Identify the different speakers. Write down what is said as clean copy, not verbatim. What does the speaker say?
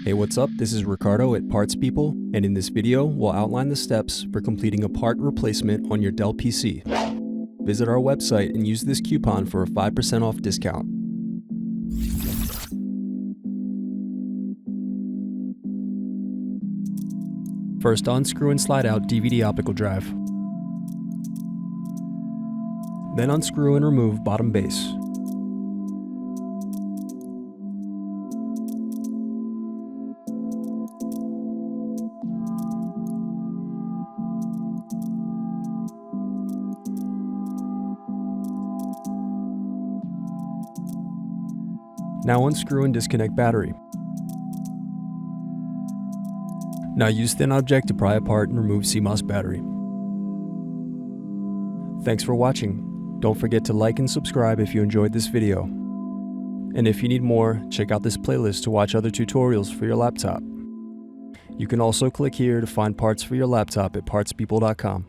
Speaker 1: Hey, what's up? This is Ricardo at Parts People, and in this video, we'll outline the steps for completing a part replacement on your Dell PC. Visit our website and use this coupon for a 5% off discount. First, unscrew and slide out DVD optical drive. Then unscrew and remove bottom base. Now unscrew and disconnect battery. Now use thin object to pry apart and remove CMOS battery. Thanks for watching. Don't forget to like and subscribe if you enjoyed this video. And if you need more, check out this playlist to watch other tutorials for your laptop. You can also click here to find parts for your laptop at partspeople.com.